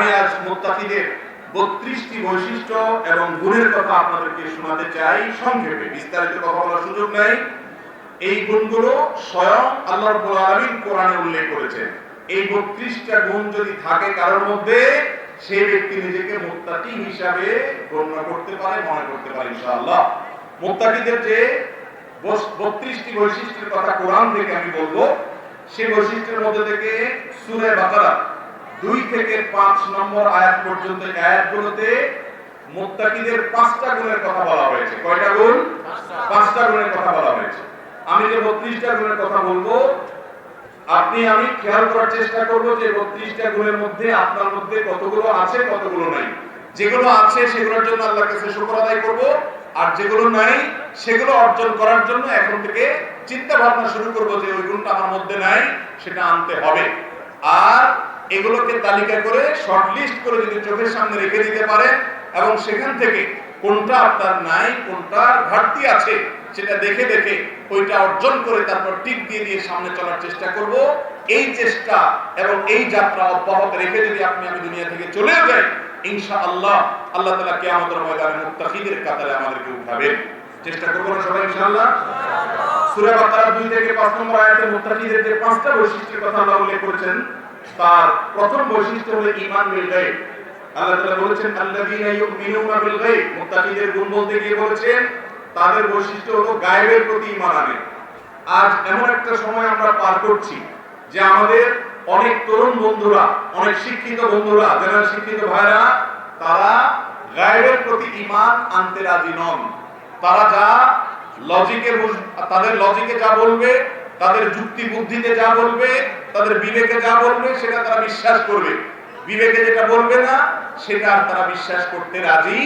আমি আজ মুত্তাকিদের 32টি বৈশিষ্ট্য এবং গুণের কথা আপনাদেরকে শোনাতে চাই সংক্ষেপে, বিস্তারিত কথা বলার সুযোগ নাই। এই গুণগুলো স্বয়ং আল্লাহ রাব্বুল আলামিন কোরআনে উল্লেখ করেছেন। এই 32টা গুণ যদি থাকে কারোর মধ্যে, সেই ব্যক্তি নিজেকে মুত্তাকি হিসাবে গণ্য করতে পারে, মনে করতে পারে ইনশাআল্লাহ। মুত্তাকিদের যে 32টি বৈশিষ্ট্যের কথা কোরআন থেকে আমি বলবো, সেই বৈশিষ্ট্যের মধ্যে থেকে সূরা বাকারা 2 থেকে 5 নম্বর আয়াত পর্যন্ত আয়াতগুলোতে মুত্তাকিদের 5টা গুণের কথা বলা হয়েছে। কয়টা গুণ? 5টা গুণের কথা বলা হয়েছে। আমি যে 32টা গুণের কথা বলবো, আমি খেয়াল করার চেষ্টা করব যে 32টা গুণের মধ্যে আপনার মধ্যে কতগুলো আছে, কতগুলো নাই। যেগুলো আছে সেগুলোর জন্য আল্লাহর কাছে শুকর আদায় করব, আর যেগুলো নাই সেগুলো অর্জন করার জন্য এখন থেকে চিন্তা ভাবনা শুরু করব যে ওই গুণটা আমার মধ্যে নাই, সেটা আনতে হবে। আর এগুলোকে তালিকা করে শর্ট লিস্ট করে যদি চোখের সামনে রেখে দিতে পারেন এবং সেখান থেকে কোনটা আপনার নাই, কোনটার ঘাটতি আছে, সেটা দেখে দেখে ওইটা অর্জন করে তারপর টিক দিয়ে দিয়ে সামনে চলার চেষ্টা করব। এই চেষ্টা এবং এই যাত্রা অব্যাহত রেখে যদি আমি দুনিয়া থেকে চলে যাই, ইনশাআল্লাহ আল্লাহ তাআলা কিয়ামতের ময়দানে মুত্তাকিদের কাতারে আমাদেরকে উঠাবেন। চেষ্টা করব না সবাই ইনশাআল্লাহ? সূরা বাকারা 2 থেকে 5 নম্বর আয়াতে মুত্তাকিদের যে 5টা বৈশিষ্ট্যের কথা আল্লাহ উল্লেখ করেছেন, তার প্রথম বৈশিষ্ট্য হলো ঈমান বিল গায়ব। আল্লাহ তাআলা বলেছেন আল্লাযীনা ইউমিনুনা বিল গায়ব। মুত্তাকিদের গুণ বলতে গিয়ে বলেছেন তাদের বৈশিষ্ট্য হলো গায়বের প্রতি ঈমান আনে। আজ এমন একটা সময় আমরা পার করছি যে আমাদের অনেক তরুণ বন্ধুরা, অনেক শিক্ষিত বন্ধুরা, যারা শিক্ষিত ভাইরা, তারা গায়বের প্রতি ঈমান আনতে রাজি নন। তারা যা তাদের লজিকে যা বলবে, তাদের যুক্তি বুদ্ধিতে যা বলবে, তাদের বিবেকে যা বলবে, সেটা তারা বিশ্বাস করবে। বিবেকে যেটা বলবে না, সেটা আর তারা বিশ্বাস করতে রাজি।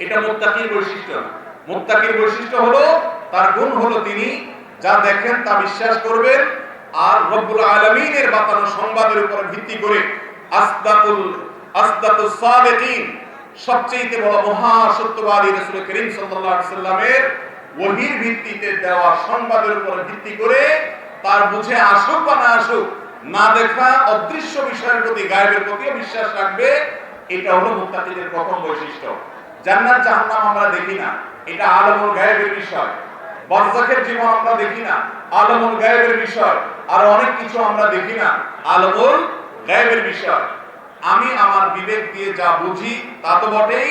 এটা মুত্তাকির বৈশিষ্ট্য। মুত্তাকির বৈশিষ্ট্য হলো, তার গুণ হলো তিনি যা দেখেন তা বিশ্বাস করবেন, আর রব্বুল আলামিনের বাতানো সংবাদের উপর ভিত্তি করে আসদাতুস সাদিকিন, সবচেয়ে বড় মহা সত্যবাদী রাসূল করিম সাল্লাল্লাহু আলাইহি সাল্লামের ওহীর ভিত্তিতে দেওয়া সংবাদের উপর ভিত্তি করে তার বুঝে আসুক বা না আসুক, না দেখা অদৃশ্য বিষয়ের প্রতি, গায়বের প্রতিও বিশ্বাস রাখবে। এটা হলো মুত্তাকিদের প্রথম বৈশিষ্ট্য। জান্নাত জাহান্নাম আমরা দেখি না, এটা আলমুল গায়বের বিষয়। বারযাখের জীবন আমরা দেখি না, আলমুল গায়বের বিষয়। আর অনেক কিছু আমরা দেখি না, আলমুল গায়বের বিষয়। আমি আমার বিবেক দিয়ে যা বুঝি তা তো বটেই,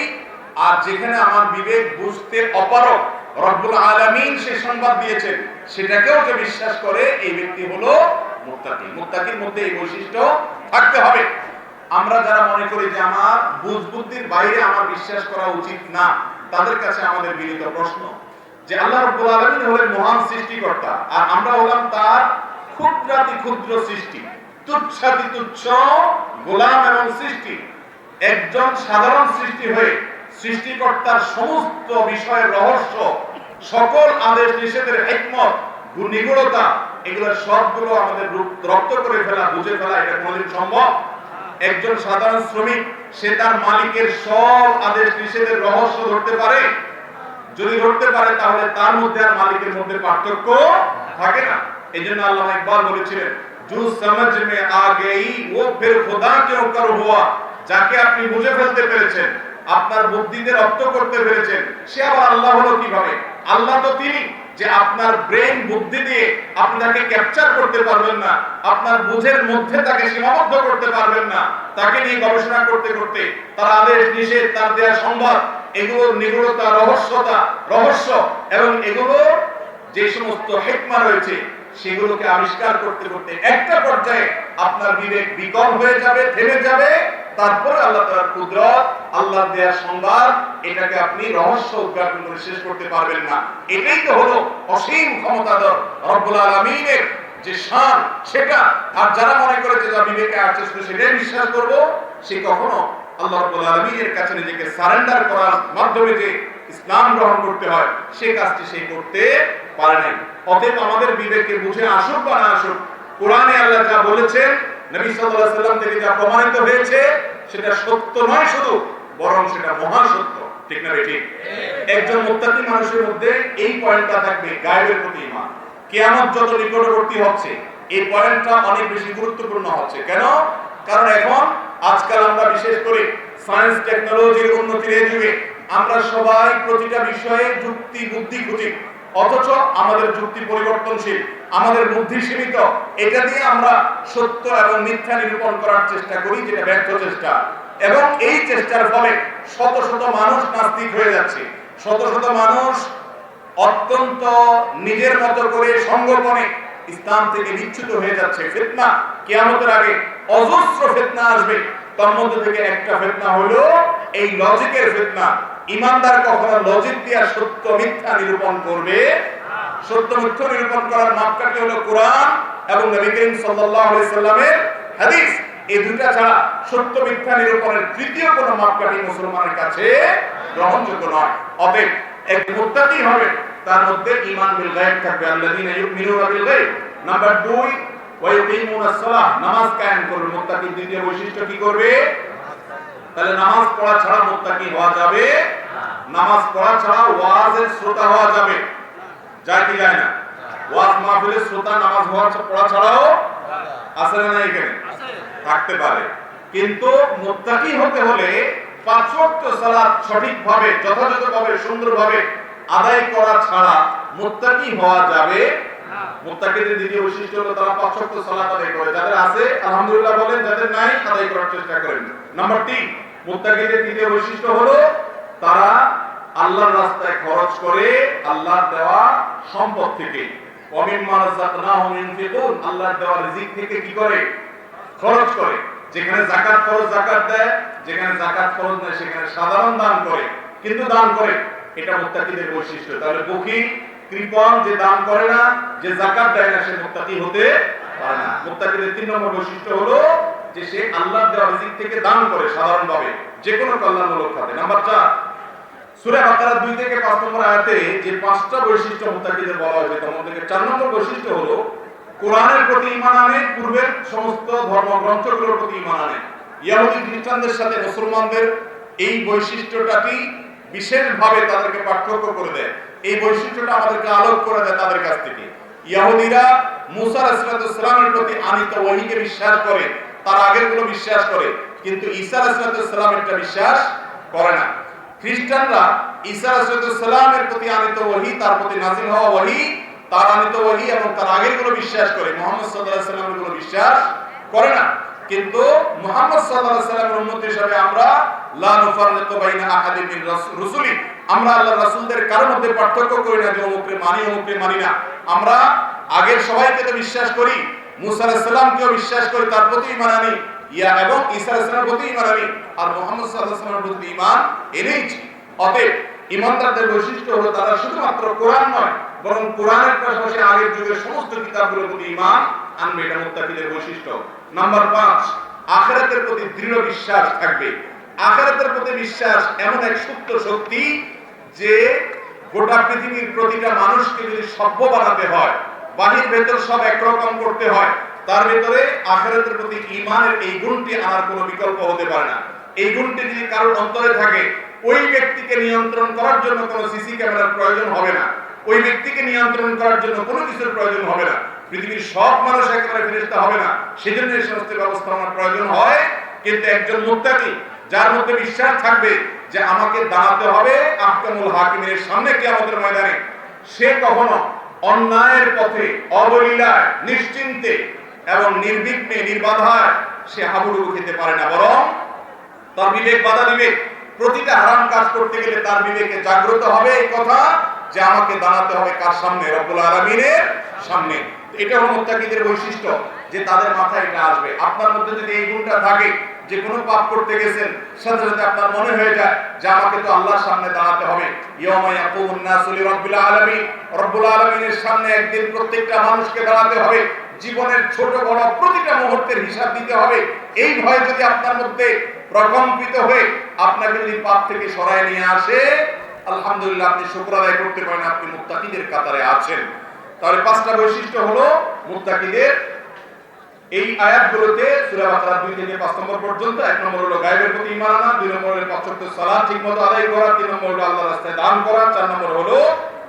আর যেখানে আমার বিবেক বুঝতে অপারগ, রব্বুল আলামিন সে সংবাদ দিয়েছেন, সেটাকেও যে বিশ্বাস করে, এই ব্যক্তি হলো মুত্তাকি। মুত্তাকির মধ্যে এই বৈশিষ্ট্য থাকতে হবে। আমরা যারা মনে করি যে আমার বুদ্ধির বাইরে আমার বিশ্বাস করা উচিত না, তাদের কাছে আমাদের বিনীত প্রশ্ন যে আল্লাহ রাব্বুল আলামিন হলেন মহান সৃষ্টিকর্তা, আর আমরা হলাম তার ক্ষুদ্রাতি ক্ষুদ্র সৃষ্টি, তুচ্ছাতি তুচ্ছ গোলাম এবং সৃষ্টি। একজন সাধারণ সৃষ্টি হয়ে সৃষ্টিকর্তার সমস্ত বিষয়ের রহস্য, সকল আদেশ নিষেধের হিকমত, নিগূঢ়তা, এগুলো সবগুলো আমাদের রপ্ত করে ফেলা, বুঝে ফেলা, এটা কোনোদিন সম্ভব? একজন সাধারণ শ্রমিক, সে তার মালিকের সব আদেশ নিষেধের রহস্য ধরতে পারে? যদি ধরতে পারে, তাহলে তার মধ্যে আর মালিকের মধ্যে পার্থক্য থাকে না। এই জন্য আল্লাহ ইকবাল বলেছিলেন, জু সমঝ মে আ গই ও ফির খুদা ক্যোं কর হুয়া। যাকে আপনি বুঝে ফেলতে পেরেছেন, আপনার বুদ্ধিতে রপ্ত করতে পেরেছেন, সে আবার আল্লাহ হলো কিভাবে? আল্লাহ তো তিনি যে আপনার ব্রেন বুদ্ধি দিয়ে আপনি তাকে ক্যাপচার করতে পারবেন না, আপনার বুঝের মধ্যে তাকে সীমাবদ্ধ করতে পারবেন না। তাকে নিয়ে গবেষণা করতে করতে তার আদেশ নিষেধ, তার দেয়া সংবাদ, এগুলোর নিগূঢ়তা, রহস্য এবং এগুলো যে সমস্ত হিকমা রয়েছে, সেগুলোকে আবিষ্কার করতে করতে একটা পর্যায়ে আপনার বিবেক বিকল হয়ে যাবে, থেমে যাবে। তারপরে আল্লাহ তাআলার কুদরত, আল্লাহর দেয়া সংবাদ, এটাকে আপনি রহস্য উদ্ঘাটন করে শেষ করতে পারবেন না। এটাই তো হলো অসীম ক্ষমতাধর রব্বুল আলামিনের যে শান, সেটা। আর যারা মনে করে যে যা বিবেকে আছে সেটাই বিশ্বাস করব, সে কখনো আল্লাহ রাব্বুল আলামিনের কাছে নিজেকে সারেন্ডার করার মাধ্যমে যে ইসলাম গ্রহণ করতে হয়, সেই কাজটি সে করতে পারে নাই। অতএব আমাদের বিবেকে বুঝে আসুক বা না আসুক, কোরআনে আল্লাহ যা বলেছেন, নবী সাল্লাল্লাহু আলাইহি সাল্লাম থেকে যা প্রমাণিত হয়েছে, সেটা সত্য নয় শুধু, বরং সেটা মহা সত্য। ঠিক না ঠিক? একজন মুত্তাকি মানুষের মধ্যে এই পয়েন্টটা থাকবে, গায়বের প্রতি ঈমান। কিয়ামত যত নিকটবর্তী হচ্ছে, এই পয়েন্টটা অনেক বেশি গুরুত্বপূর্ণ হচ্ছে। কেন? কারণ এখন আজ বিশেষ করে সায়েন্স টেকনোলজির উন্নতির এই যুগে আমরা সবাই প্রতিটা বিষয়ে যুক্তি বুদ্ধি খুঁজি, অথচ আমাদের যুক্তি পরিবর্তনশীল, আমাদের বুদ্ধি সীমিত। এটা দিয়ে আমরা সত্য এবং মিথ্যা নিরূপণ করার চেষ্টা করি, যেটা ব্যর্থ চেষ্টা। এবং এই চেষ্টার ফলে শত শত মানুষ নাস্তিক হয়ে যাচ্ছে, শত শত মানুষ অত্যন্ত নিজের মতো করে সংগঠনে ইসলাম থেকে বিচ্যুত হয়ে যাচ্ছে। ফিতনা কিয়ামতের আগে অজস্র ফিতনা আসবে, তার মধ্যে থেকে একটা ফিতনা হলো এই লজিকের ফিতনা। ইমানদার কখনো লজিক দিয়ে সত্য মিথ্যা নিরূপণ করবে? সত্য মিথ্যা নিরূপণ করার মাপকাঠি হলো কোরআন এবং নবী করিম সাল্লাল্লাহু আলাইহি সাল্লামের হাদিস। এই দুটো ছাড়া সত্য মিথ্যা নিরূপণের তৃতীয় কোনো মাপকাঠি মুসলমানের কাছে গ্রহণযোগ্য নয়। অতএব এক মুত্তাকি হবে, তার মধ্যে ঈমান বিল গায়ব থাকবে, আল্লাযীনা ইউমিনুনা বিল গায়ব। নাম্বার 2, ওয়া ইউকিমুনাস সালাহ, নামাজ কায়েম করবে। মুত্তাকির দ্বিতীয় বৈশিষ্ট্য কি করবে? তাহলে নামাজ পড়া ছাড়া মুত্তাকি হওয়া যাবে? নামাজ পড়া ছাড়া ওয়াজের শ্রোতা হওয়া যাবে? যায় কি যায় না? ওয়াজ মাহফিলের শ্রোতা নামাজ পড়া ছাড়াও আছে না? এখানে থাকতে পারে, কিন্তু মুত্তাকি হতে হলে 5 ওয়াক্ত সালাত সঠিকভাবে যথাযথভাবে সুন্দরভাবে আদায় করা ছাড়া মুত্তাকি হওয়া যাবে না। মুত্তাকিদের দ্বিতীয় বৈশিষ্ট্য হলো তারা 5 ওয়াক্ত সালাত আদায় করে। যাদের আছে আলহামদুলিল্লাহ বলেন, যাদের নাই আদায় করার চেষ্টা করেন। নাম্বার 3, মুত্তাকিদের তৃতীয় বৈশিষ্ট্য হলো তারা আল্লাহর রাস্তায় খরচ করে আল্লাহর দেওয়া সম্পদ থেকে। ওয়া মিম্মা রাযাকনাহুম ইউনফিকুন, আল্লাহর দেওয়া রিজিক থেকে কি করে? খরচ করে। যেখানে যাকাত ফরজ যাকাত দেয়, যেখানে যাকাত ফরজ নয় সেখানে সাধারণ দান করে, কিন্তু দান করে। এটা মুত্তাকিদের বৈশিষ্ট্য। তাহলে বখী কৃপণ যে দান করে না, যে যাকাত দেয় না, সে মুত্তাকি হতে পারে না। মুত্তাকিদের 3 নম্বর বৈশিষ্ট্য হলো যে সে আল্লাহর দেওয়া রিজিক থেকে দান করে সাধারণভাবে, যে কোনো কল্যাণমূলক খাতে। নাম্বার 4, সূরা বাকারা 2 থেকে 5 নম্বর আয়াতে যে 5টা বৈশিষ্ট্য মুত্তাকিদের বলা হয়েছে, তার মধ্যে 4 নম্বর বৈশিষ্ট্য হলো কোরআনের প্রতি ঈমান আনে, পূর্বের সমস্ত ধর্মগ্রন্থগুলোর প্রতি ঈমান আনে। ইহুদি খ্রিস্টানদের সাথে মুসলমানদের এই বৈশিষ্ট্যটাকে বিশেষভাবে তাদেরকে পার্থক্য করে দেয়। এই বৈশিষ্ট্যটা আমাদেরকে আলোক করে দেয় তাদের কাছ থেকে। ইহুদিরা মুসা আলাইহিস সালামের প্রতি আনীত ওহীকে বিশ্বাস করে, তার আগেরগুলো বিশ্বাস করে, কিন্তু ঈসা আলাইহিস সালামেরটা বিশ্বাস করে না। খ্রিস্টানরা ঈসা আলাইহিস সালামের প্রতি আনীত ওহী, তার প্রতি নাযিল হওয়া ওহী, তার আনীত ওহী এবং তার আগেরগুলো বিশ্বাস করে, মুহাম্মদ সাল্লাল্লাহু আলাইহি ওয়াসাল্লামের গুলো বিশ্বাস করে না। কিন্তু মুহাম্মদ সাল্লাল্লাহু আলাইহি ওয়াসাল্লামের উম্মত হিসেবে আমরা লা নুফাররিকু বাইনা আহাদিন মিন রাসূলি, আমরা আল্লাহর রাসূলদের কারোর মধ্যে পার্থক্য করি না যে অমুককে মানি অমুককে মানি না। আমরা আগের সবাইকে তো বিশ্বাস করি, মুসা আলাইহিস সালামকেও বিশ্বাস করি, তার প্রতি ঈমান আনি, এবং ঈসা আলাইহিস সালামের প্রতি ঈমান আনি, আর মুহাম্মদ সাল্লাল্লাহু আলাইহি ওয়াসাল্লামের প্রতি ঈমান এনেছি। অতএব ঈমানদারদের বৈশিষ্ট্য হলো তারা শুধুমাত্র কোরআন নয়, বরং কোরআনের পাশাপাশি আগের যুগের সমস্ত কিতাবগুলোর প্রতি ঈমান আনবে। এটা মুত্তাকিদের বৈশিষ্ট্য। নাম্বার 5, আখিরাতের প্রতি দৃঢ় বিশ্বাস থাকবে। আখিরাতের প্রতি বিশ্বাস এমন এক সুপ্ত শক্তি যে গোটা পৃথিবীর প্রতিটা মানুষকে যদি সভ্য বানাতে হয়, বাহির ভেতর সব একরকম করতে হয়, তার ভিতরে আখিরাতের প্রতি ঈমানের এই গুণটি আনার কোনো বিকল্প হতে পারে না। এই গুণটি যদি কারোর অন্তরে থাকে, ওই ব্যক্তিকে নিয়ন্ত্রণ করার জন্য কোনো সিসি ক্যামেরার প্রয়োজন হবে না, ওই ব্যক্তিকে নিয়ন্ত্রণ করার জন্য কোনো কিছুর প্রয়োজন হবে না, পৃথিবীর সব মানুষ একেবারে ফেরেশতা হবে না, সেজন্য এই সমস্ত ব্যবস্থাপনার প্রয়োজন হয়। কিন্তু একজন মুত্তাকি যার মধ্যে বিশ্বাস থাকবে যে আমাকে দাঁড়াতে হবে আহকামুল হাকিমের সামনে কিয়ামতের ময়দানে, সে কখনো অন্যায়ের পথে অবলীলায় নিশ্চিন্তে এবং নির্বিঘ্নে নির্বাধায় সে হাবুডুবু খেতে পারে না, বরং তার বিবেক বাধা দিবে। প্রতিটা হারাম কাজ করতে গেলে তার বিবেকে জাগ্রত হবে এই কথা যে আমাকে দাঁড়াতে হবে কার সামনে? রব্বুল আলামিনের সামনে। এটা হলো মুত্তাকিদের বৈশিষ্ট্য, যে তাদের মাথায় এটা আসবে। আপনার মধ্যে যদি এই গুণটা থাকে, যে কোনো পাপ করতে গেছেন সাথে সাথে আপনার মনে হয়ে যায় যে আমাকে তো আল্লাহর সামনে দাঁড়াতে হবে। ইয়াউমা ইয়াকুমুন নাসু লিরাব্বিল আলামিন, রব্বুল আলামিনের সামনে একদিন প্রত্যেকটা মানুষকে দাঁড়াতে হবে, জীবনের ছোট বড় প্রতিটা মুহূর্তের হিসাব দিতে হবে। এই ভয় যদি আপনার মধ্যে প্রকম্পিত হয়ে আপনাকে যদি পাপ থেকে সরায় নিয়ে আসে, আলহামদুলিল্লাহ আপনি শুকর আদায় করতে পারেন, আপনি মুত্তাকিদের কাতারে আছেন। তাহলে 5টা বৈশিষ্ট্য হলো মুত্তাকিদের। এই আয়াতগুলোতে সূরা বাকারা 2 থেকে 5 নম্বর পর্যন্ত 1 নম্বর হলো গায়বের প্রতি ঈমান আনা, 2 নম্বর হলো 5 ওয়াক্ত সালাত ঠিকমতো আদায় করা, 3 নম্বর হলো আল্লাহর রাস্তায় দান করা, 4 নম্বর হলো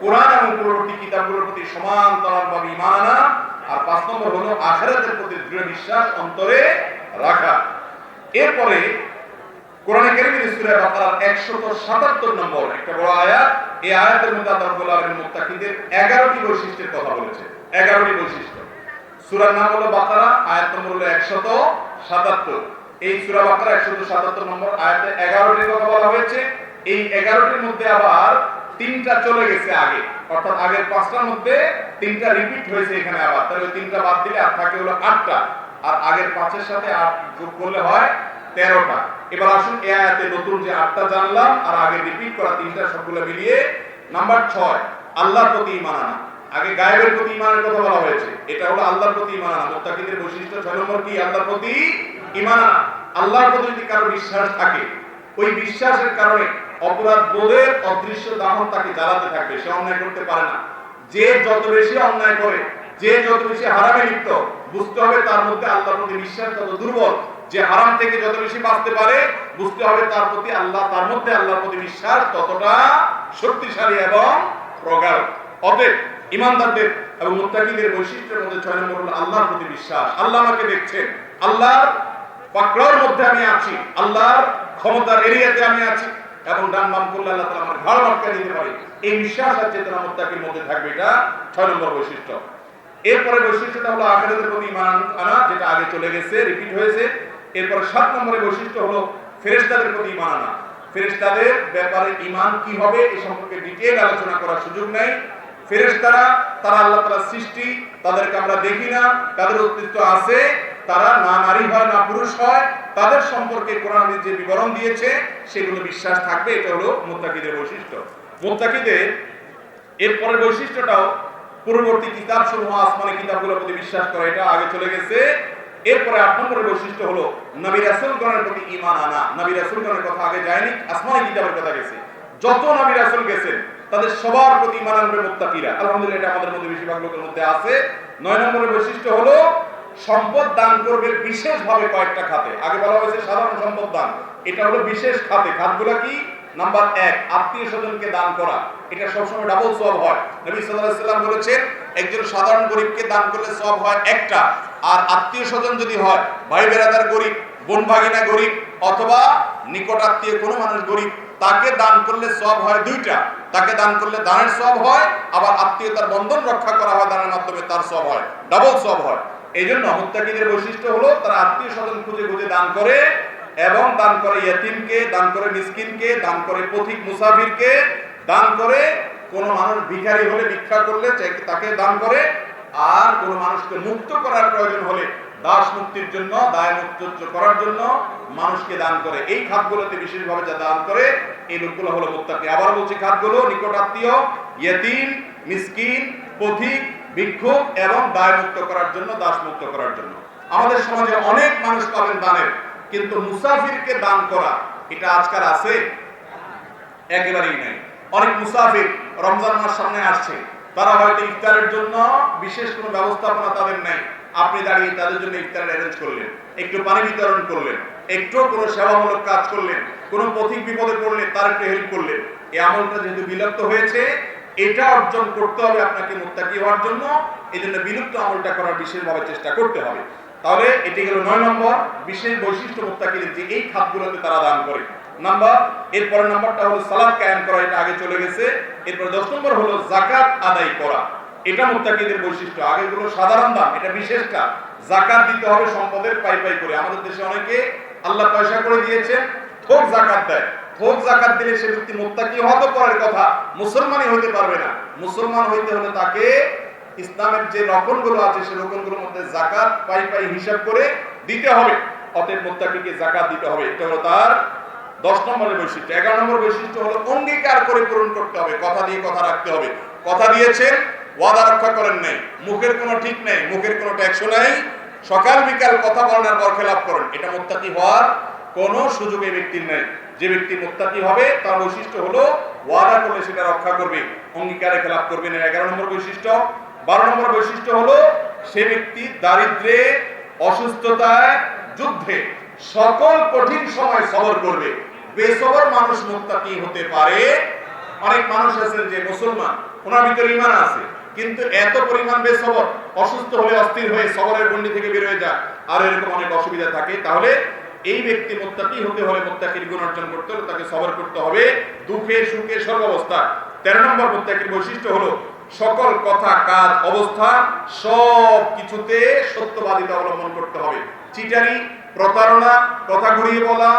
কোরআন এবং পূর্ববর্তী কিতাবগুলোর প্রতি সমান্তরালভাবে ঈমান আনা, আর 5 নম্বর হলো আখিরাতের প্রতি দৃঢ় বিশ্বাস অন্তরে রাখা। এরপরে কোরআনে কারীমের সূরা বাকারার 177 নম্বর একটা বড় আয়াত। এই আয়াতের মধ্যে আল্লাহ রাব্বুল আলামিন মুত্তাকিদের 11টি বৈশিষ্ট্যের কথা বলেছে। 11টি বৈশিষ্ট্য। সূরার নাম হলো বাকারা, আয়াত নম্বর হলো 177। এই সূরা বাকারা 177 নম্বর আয়াতে 11টির কথা বলা হয়েছে। এই 11টির মধ্যে আবার 3টা চলে গেছে আগে, অর্থাৎ আগের 5টার মধ্যে 3টা রিপিট হয়েছে এখানে আবার। তাহলে 3টা বাদ দিলে আর থাকে হলো 8টা, আর আগের 5-এর সাথে 8 যোগ করলে হয় 13টা। এবার আসুন এই আয়াতে নতুন যে 8টা জানলাম আর আগে রিপিট করা 3টা সবগুলো মিলিয়ে নাম্বার 6 আল্লাহর প্রতি ঈমান আনা। আগে গায়েবের প্রতি ঈমানের কথা বলা হয়েছে, এটা হলো আল্লাহর প্রতি ঈমান আনা। মুত্তাকিদের বৈশিষ্ট্য 6 নম্বর কি? আল্লাহর প্রতি ঈমান আনা। আল্লাহর প্রতি যদি কারো বিশ্বাস থাকে, ওই বিশ্বাসের কারণে অপরাধ বোধের অদৃশ্য দাহন তাকে জ্বালাতে থাকবে, সে অন্যায় করতে পারে না। যে যত বেশি অন্যায় করে, যে যত বেশি হারামে লিপ্ত, বুঝতে হবে তার মধ্যে আল্লাহর প্রতি বিশ্বাস তত দুর্বল। যে হারাম থেকে যত বেশি বাঁচতে পারে, বুঝতে হবে তার প্রতি তার মধ্যে আল্লাহর প্রতি বিশ্বাস ততটা শক্তিশালী এবং প্রগাঢ়। অতএব ঈমানদারদের এবং মুত্তাকিদের বৈশিষ্ট্যের মধ্যে 6 নম্বর হলো আল্লাহর প্রতি বিশ্বাস। আল্লাহ আমাকে দেখছেন, আল্লাহর পাকড়াওর মধ্যে আমি আছি, আল্লাহর ক্ষমতার এরিয়াতে আমি আছি, এবং ডান বাম করলে আল্লাহ তাআলা আমার ঘাড় মটকা দিতে পারে। এই বিশ্বাস আর চেতনা মুত্তাকির মধ্যে থাকবে, এটা 6 নম্বর বৈশিষ্ট্য। এরপরে বৈশিষ্ট্যটা হলো আখিরাতের প্রতি ঈমান আনা, যেটা আগে চলে গেছে, রিপিট হয়েছে। এরপরে 7 নম্বরের বৈশিষ্ট্য হলো ফেরেশতাদের প্রতি ঈমান আনা। ফেরেশতাদের ব্যাপারে ঈমান কি হবে এই সম্পর্কে ডিটেইল আলোচনা করার সুযোগ নাই। ফেরেশতারা তারা আল্লাহ তাআলার সৃষ্টি, তাদেরকে আমরা দেখি না, তাদের অস্তিত্ব আছে, তারা না নারী হয় না পুরুষ হয়, তাদের সম্পর্কে কোরআন যে বিবরণ দিয়েছে সেগুলো বিশ্বাস থাকবে। এটা হলো মুত্তাকিদের বৈশিষ্ট্য। মুত্তাকিদের এরপরের বৈশিষ্ট্যটাও পূর্ববর্তী কিতাব সমূহ আসমানি কিতাবগুলোর প্রতি বিশ্বাস করা, এটা আগে চলে গেছে। এরপরে 8 নম্বরের বৈশিষ্ট্য হলো নবী রাসূলগণের প্রতি ঈমান আনা। নবী রাসূলগণের কথা আগে যায়নি, আসমানি কিতাবের কথা গেছে। যত নবী রাসূল গেছেন তাদের সবার প্রতি ঈমান আনবে মুত্তাকিরা। আলহামদুলিল্লাহ এটা আমাদের মধ্যে বেশিরভাগ লোকের মধ্যে আছে। 9 নম্বরের বৈশিষ্ট্য হলো সম্পদ দান করবে বিশেষভাবে কয়েকটা খাতে। আগে বলা হয়েছে সাধারণ সম্পদ দান, এটা হলো বিশেষ খাতে। খাতগুলো কি? নাম্বার 1 আত্মীয় স্বজনকে দান করা, এটা সবসময় ডাবল সওয়াব হয়। নবী সাল্লাল্লাহু আলাইহি সাল্লাম বলেছেন একজন সাধারণ গরিবকে দান করলে সওয়াব হয় একটা, আর আত্মীয় স্বজন যদি হয়, ভাই বেরাদার গরিব, বোন ভাগিনা গরিব, অথবা নিকট আত্মীয় কোনো মানুষ গরিব, তাকে দান করলে সওয়াব হয় 2টা। তাকে দান করলে দানের সওয়াব হয়, আবার আত্মীয়তার বন্ধন রক্ষা করা হয় দানের মাধ্যমে, তার সওয়াব হয়, ডাবল সওয়াব হয়। এই জন্য মুত্তাকিদের বৈশিষ্ট্য হলো তারা আত্মীয় স্বজন খুঁজে খুঁজে দান করে, এবং দান করে ইয়েতিমকে, দান করে মিসকিনকে, দান করে পথিক মুসাফিরকে, দান করে কোন মানুষ ভিখারি হলে, ভিক্ষা করলে তাকে দান করে, আর কোন মানুষকে মুক্ত করার প্রয়োজন হলে দাস মুক্তির জন্য, দায় মুক্ত করার জন্য মানুষকে দান করে। এই খাতগুলোতে বিশেষভাবে যা দান করে এই লোকগুলো হলো মুত্তাকি। আবার বলছি খাতগুলো: নিকট আত্মীয়, ইয়েতিম, মিসকিন, পথিক, ভিক্ষুক, এবং দায় মুক্ত করার জন্য, দাস মুক্ত করার জন্য। আমাদের সমাজে অনেক মানুষ পাবেন দানের, কিন্তু মুসাফিরকে দান করা এটা আজকাল আছে? একেবারেই নাই। অনেক মুসাফির রমজান মাস সামনে আসছে, তারা হয়তো ইফতারের জন্য বিশেষ কোনো ব্যবস্থাপনা তাদের নাই। আপনি দাঁড়িয়ে তাদের জন্য ইফতার অ্যারেঞ্জ করলেন, একটু পানি বিতরণ করলেন, একটু কোনো সেবামূলক কাজ করলেন, কোনো পথিক বিপদে পড়লে তার একটু হেল্প করলেন। এই আমলটা যেহেতু বিলুপ্ত হয়েছে, এটা অর্জন করতে হবে আপনাকে মুত্তাকি হওয়ার জন্য। এই জন্য বিলুপ্ত আমলটা করার বিশেষভাবে চেষ্টা করতে হবে। তাহলে এটি হলো 9 নম্বর বিশেষ বৈশিষ্ট্য মুত্তাকিদের, যে এই খাতগুলোতে তারা দান করে। এরপরের নাম্বারটা হলো সালাত কায়েম করা, এটা আগে চলে গেছে। এরপর 10 নম্বর হলো যাকাত আদায় করা, এটা মুত্তাকিদের বৈশিষ্ট্য। আগেগুলো সাধারণ দান, এটা বিশেষটা। যাকাত দিতে হবে সম্পদের পাই পাই করে। আমাদের দেশে অনেকে আল্লাহ পয়সা করে দিয়েছেন, থোক যাকাত দেয়। থোক যাকাত দিলে সে ব্যক্তি মুত্তাকি হওয়া তো পরের কথা, মুসলমানই হইতে পারবে না। মুসলমান হইতে হলে তাকে ইসলামের যে রকমগুলো আছে সে রকমগুলোর মধ্যে যাকাত পাই পাই হিসাব করে দিতে হবে। অতএব মুত্তাকিকে যাকাত দিতে হবে, এটা হলো তার 10 নম্বরের বৈশিষ্ট্য। 11 নম্বর বৈশিষ্ট্য হলো অঙ্গীকার করে পূরণ করতে হবে, কথা দিয়ে কথা রাখতে হবে। কথা দিয়েছেন, ওয়াদা রক্ষা করেন নাই, মুখের কোনো ঠিক নেই, মুখের কোনো ট্যাক্সও নাই, সকাল বিকাল কথা বলেন আর বরখেলাপ করেন, এটা মুত্তাকি হওয়ার কোনো সুযোগ এই ব্যক্তির নেই। যে ব্যক্তি মুত্তাকি হবে তার বৈশিষ্ট্য হলো ওয়াদা করলে সেটা রক্ষা করবে, অঙ্গীকারে খেলাপ করবে না। 11 নম্বর বৈশিষ্ট্য। 12 নম্বর বৈশিষ্ট্য হলো সে ব্যক্তি দারিদ্র্যে, অসুস্থতায়, যুদ্ধে সকল কঠিন সময় সবর করবে। বেসবর মানুষ মুত্তাকি হতে পারে। অনেক মানুষ আছেন যে মুসলমান, ওনার ভিতরে ঈমান আছে, কিন্তু এত পরিমাণ বেসবর, অসুস্থ হলে অস্থির হয়ে সবরের গণ্ডি থেকে বের হয়ে যায়, আর এরকম অনেক অসুবিধা থাকে। তাহলে এই ব্যক্তি মুত্তাকি হতে হলে, মুত্তাকির গুণ অর্জন করতে হলে তাকে সবর করতে হবে দুঃখে সুখে সর্বাবস্থায়। 13 নম্বর মুত্তাকির বৈশিষ্ট্য হলো সকল কথা কাজ অবস্থা সব কিছুতে সত্যবাদিতা অবলম্বন করতে হবে। চিটারি, প্রতারণা, কথা ঘুরিয়ে বলা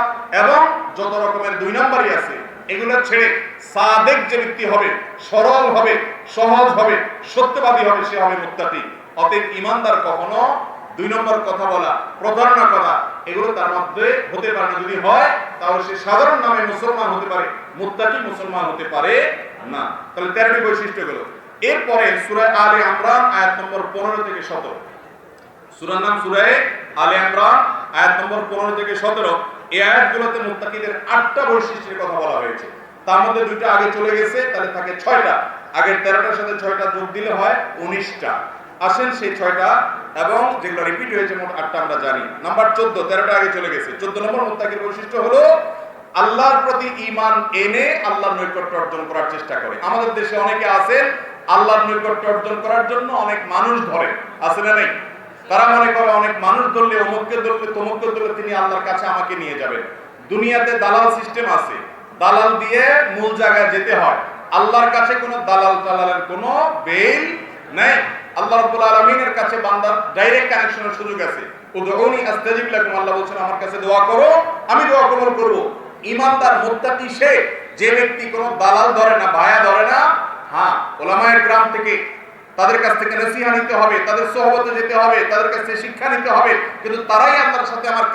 এবং যত রকমের 2 নম্বরই আছে এগুলো ছেড়ে সাদেক যে ব্যক্তি হবে, সরল হবে, সহজ হবে, সত্যবাদী হবে, সে হবে মুত্তাকি। অতএব ইমানদার কখনো 2 নম্বর কথা বলা, প্রতারণা করা এগুলো তার মধ্যে হতে পারে না। যদি হয় তাহলে সে সাধারণ নামে মুসলমান হতে পারে, মুত্তাকি মুসলমান হতে পারে না। তাহলে 13টি বৈশিষ্ট্য গেল। এরপরে সূরা আলে ইমরান আয়াত নম্বর 15 থেকে 17, সূরার নাম সূরা আলে ইমরান আয়াত নম্বর 15 থেকে 17। এই আয়াতগুলোতে মুত্তাকিদের 8টা বৈশিষ্ট্যের কথা বলা হয়েছে। তার মধ্যে 2টা আগে চলে গেছে, তাহলে থাকে 6টা। আগের 13টার সাথে 6টা যোগ দিলে হয় 19টা। আসেন সেই 6টা এবং যেগুলো রিপিট হয়েছে মোট 8টা আমরা জানি। নাম্বার 14, 13টা আগে চলে গেছে। 14 নম্বর মুত্তাকির বৈশিষ্ট্য হলো আল্লাহর প্রতি ঈমান এনে আল্লাহর নৈকট্য অর্জন করার চেষ্টা করে। আমাদের দেশে অনেকে আছেন আল্লাহর নৈকট্য অর্জন করার জন্য অনেক মানুষ ধরে, আছে না নাই? তারা মনে করে অনেক মানুষ ধরলে, অমুককে ধরলে, তমুককে ধরলে তিনি আল্লাহর কাছে আমাকে নিয়ে যাবেন। দুনিয়াতে দালাল সিস্টেম আছে, দালাল দিয়ে মূল জায়গায় যেতে হয়। আল্লাহর কাছে কোনো দালাল টালালের কোনো বেল নেই। আল্লাহ রাব্বুল আলামিনের কাছে বান্দার ডাইরেক্ট কানেকশনের সুযোগ আছে। উদউনি আস্তাজিব লাকুম, আল্লাহ বলেন আমার কাছে দোয়া করো, আমি দোয়া কবুল করব। ঈমানদার মুত্তাকি সে যে ব্যক্তি কোনো দালাল ধরে না, ভায়া ধরে না। হ্যাঁ, উলামায়ে কিরাম থেকে তাদের কাছ থেকে নসিহত নিতে হবে, তাদের সোহবতে যেতে হবে, তাদের কাছ থেকে শিক্ষা নিতে হবে, কিন্তু তারাই আল্লাহর সাথে আমার